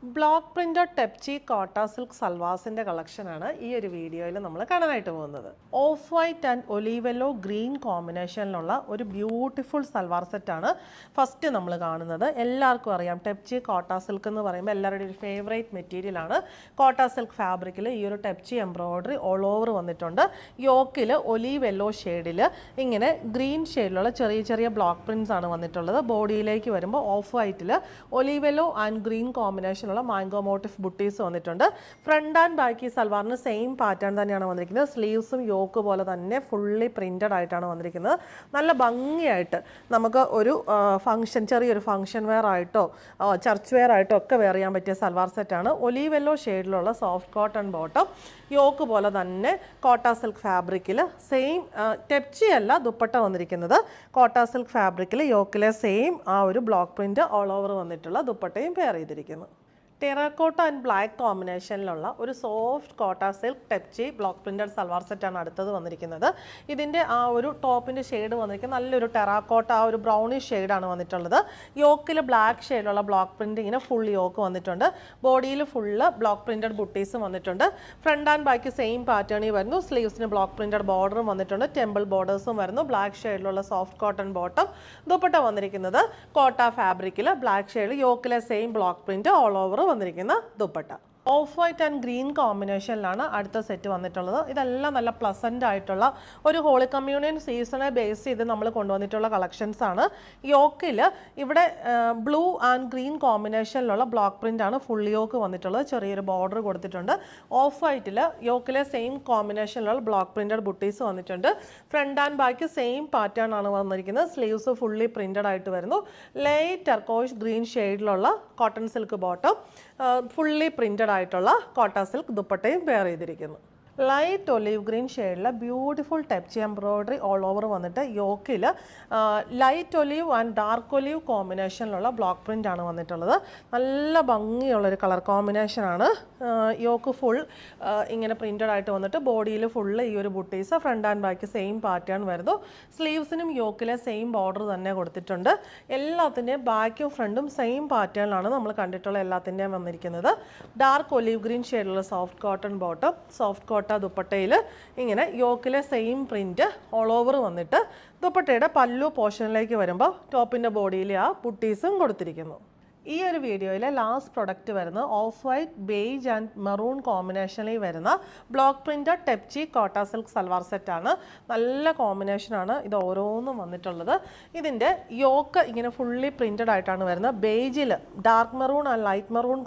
Block printed tepchi കോട്ട silk സൽവാസിൻ്റെ കളക്ഷനാണ് ഈ ഒരു വീഡിയോയിൽ നമ്മൾ കാണാനായിട്ട് പോകുന്നത്. ഓഫ് വൈറ്റ് ആൻഡ് ഒലീവെല്ലോ ഗ്രീൻ കോമ്പിനേഷനിലുള്ള ഒരു ബ്യൂട്ടിഫുൾ സൽവാർ സെറ്റാണ് ഫസ്റ്റ് നമ്മൾ കാണുന്നത്. എല്ലാവർക്കും അറിയാം ടെപ്ചി കോട്ട സിൽക്ക് എന്ന് പറയുമ്പോൾ എല്ലാവരുടെയും ഒരു ഫേവറേറ്റ് മെറ്റീരിയലാണ്. കോട്ട സിൽക്ക് ഫാബ്രിക്കിൽ ഈ ഒരു ടെപ്ചി എംബ്രോയ്ഡറി ഓൾ ഓവർ വന്നിട്ടുണ്ട്. യോക്കിൽ ഒലീവെല്ലോ ഷെയ്ഡിൽ ഇങ്ങനെ ഗ്രീൻ ഷെയ്ഡിലുള്ള ചെറിയ ചെറിയ ബ്ലോക്ക് പ്രിൻറ്റ്സ് ആണ് വന്നിട്ടുള്ളത്. ബോഡിയിലേക്ക് വരുമ്പോൾ ഓഫ് വൈറ്റിൽ olive yellow and green combination mango motif butis വന്നിട്ടുണ്ട്. ഫ്രണ്ട് ആൻഡ് ബാക്ക് ഈ സൽവാറിന് സെയിം പാറ്റേൺ തന്നെയാണ് വന്നിരിക്കുന്നത്. സ്ലീവ്സും യോക്ക് പോലെ തന്നെ ഫുള്ളി പ്രിന്റഡ് ആയിട്ടാണ് വന്നിരിക്കുന്നത്. നല്ല ഭംഗിയായിട്ട് നമുക്ക് ഒരു ഫംഗ്ഷൻ, ചെറിയൊരു ഫംഗ്ഷൻ വെയർ ആയിട്ടോ ചർച്ച് വെയർ ആയിട്ടോ ഒക്കെ വെയർ ചെയ്യാൻ പറ്റിയ സൽവാർ സെറ്റാണ്. ഒലീവെല്ലോ ഷെയ്ഡിലുള്ള സോഫ്റ്റ് കോട്ടൺ ബോട്ടം, യോക്ക് പോലെ തന്നെ കോട്ട സിൽക്ക് ഫാബ്രിക്കിൽ സെയിം ടെപ്ചി അല്ല ദുപ്പട്ട വന്നിരിക്കുന്നത്. കോട്ട സിൽക്ക് ഫാബ്രിക്കിൽ യോക്കിലെ സെയിം ആ ഒരു ബ്ലോക്ക് പ്രിന്റ് ഓൾ ഓവർ വന്നിട്ടുള്ള ദുപ്പട്ടയും പെയർ ചെയ്തിരിക്കുന്നു. ടെറാക്കോട്ട ആൻഡ് ബ്ലാക്ക് കോമ്പിനേഷനിലുള്ള ഒരു സോഫ്റ്റ് കോട്ട silk tepchi block printed salwar സെറ്റാണ് അടുത്തത് വന്നിരിക്കുന്നത്. ഇതിൻ്റെ ആ ഒരു ടോപ്പിൻ്റെ ഷെയ്ഡ് വന്നിരിക്കുന്നത് നല്ലൊരു ടെറാക്കോട്ട, ആ ഒരു ബ്രൗണിഷ് ഷെയ്ഡാണ് വന്നിട്ടുള്ളത്. യോക്കിൽ ബ്ലാക്ക് ഷെയ്ഡിലുള്ള ബ്ലോക്ക് പ്രിന്റ് ഇങ്ങനെ ഫുൾ യോക്ക് വന്നിട്ടുണ്ട്. ബോഡിയിൽ ഫുള്ള് ബ്ലോക്ക് പ്രിന്റഡ് ബുട്ടീസും വന്നിട്ടുണ്ട്. ഫ്രണ്ട് ആൻഡ് ബാക്ക് സെയിം പാറ്റേണിൽ വരുന്നു. സ്ലീവ്സിന് ബ്ലോക്ക് പ്രിന്റഡ് ബോർഡറും വന്നിട്ടുണ്ട്. ടെമ്പിൾ ബോർഡേഴ്സും വരുന്നു. ബ്ലാക്ക് ഷെയ്ഡിലുള്ള സോഫ്റ്റ് കോട്ടൺ ബോട്ടം. ദുപ്പട്ട വന്നിരിക്കുന്നത് കോട്ട ഫാബ്രിക്കിൽ ബ്ലാക്ക് ഷെയ്ഡ്, യോക്കിലെ same block print all over വന്നിരിക്കുന്ന dupatta. Off white and green കോമ്പിനേഷനിലാണ് അടുത്ത സെറ്റ് വന്നിട്ടുള്ളത്. ഇതെല്ലാം നല്ല പ്ലസൻ്റ് ആയിട്ടുള്ള ഒരു ഹോളി കമ്മ്യൂണിയൻ സീസണെ ബേസ് ചെയ്ത് നമ്മൾ കൊണ്ടുവന്നിട്ടുള്ള കളക്ഷൻസ് ആണ്. യോക്കിൽ ഇവിടെ ബ്ലൂ ആൻഡ് ഗ്രീൻ കോമ്പിനേഷനിലുള്ള ബ്ലോക്ക് പ്രിന്റ് ആണ് ഫുൾ യോക്ക് വന്നിട്ടുള്ളത്. ചെറിയൊരു ബോർഡർ കൊടുത്തിട്ടുണ്ട്. ഓഫ് വൈറ്റിൽ യോക്കിലെ സെയിം കോമ്പിനേഷനിലുള്ള ബ്ലോക്ക് പ്രിന്റഡ് ബുട്ടീസ് വന്നിട്ടുണ്ട്. Front and back same pattern ആണ് വന്നിരിക്കുന്നത്. സ്ലീവ്സ് ഫുള്ളി പ്രിന്റഡ് ആയിട്ട് വരുന്നു. ലൈറ്റ് ടർക്കോയിഷ് ഗ്രീൻ ഷെയ്ഡിലുള്ള cotton silk bottom, fully printed ആയിട്ടുള്ള കോട്ട സിൽക്ക് ദുപ്പട്ടയും പെയർ ചെയ്തിരിക്കുന്നു. ലൈറ്റ് ഒലീവ് ഗ്രീൻ ഷെയ്ഡിലെ beautiful tepchi embroidery all over വന്നിട്ട് യോക്കിൽ light olive and dark olive കോമ്പിനേഷനിലുള്ള block print ആണ് വന്നിട്ടുള്ളത്. നല്ല ഭംഗിയുള്ളൊരു കളർ കോമ്പിനേഷനാണ്. യോക്ക് ഫുൾ ഇങ്ങനെ പ്രിൻ്റഡ് ആയിട്ട് വന്നിട്ട് ബോഡിയിൽ ഫുള്ള് ഈ ഒരു butis, front and back same pattern വരുന്നു. സ്ലീവ്സിനും യോക്കിലെ സെയിം ബോർഡർ തന്നെ കൊടുത്തിട്ടുണ്ട്. എല്ലാത്തിൻ്റെയും ബാക്കും ഫ്രണ്ടും സെയിം പാറ്റേണിലാണ് നമ്മൾ കണ്ടിട്ടുള്ള എല്ലാത്തിൻ്റെയും വന്നിരിക്കുന്നത്. ഡാർക്ക് ഒലീവ് ഗ്രീൻ ഷെയ്ഡിലുള്ള soft cotton bottom, soft cotton ദുപ്പട്ടയിൽ ഇങ്ങനെ യോക്കിലെ സെയിം പ്രിന്റ് ഓൾ ഓവർ വന്നിട്ട് ദുപ്പട്ടയുടെ പല്ലു പോർഷനിലേക്ക് വരുമ്പോൾ ടോപ്പിൻ്റെ ബോഡിയിൽ ആ ബുട്ടീസും കൊടുത്തിരിക്കുന്നു. ഈ ഒരു വീഡിയോയിലെ ലാസ്റ്റ് പ്രൊഡക്റ്റ് വരുന്നത് off white beige and maroon കോമ്പിനേഷനിൽ വരുന്ന ബ്ലോക്ക് പ്രിന്റഡ് ടെപ്ചി കോട്ട സിൽക്ക് സൽവാർ സെറ്റാണ്. നല്ല കോമ്പിനേഷനാണ് ഇത് ഓരോന്നും വന്നിട്ടുള്ളത്. ഇതിൻ്റെ യോക്ക് ഇങ്ങനെ ഫുള്ളി പ്രിന്റഡ് ആയിട്ടാണ് വരുന്നത്. ബേജിൽ dark maroon and light maroon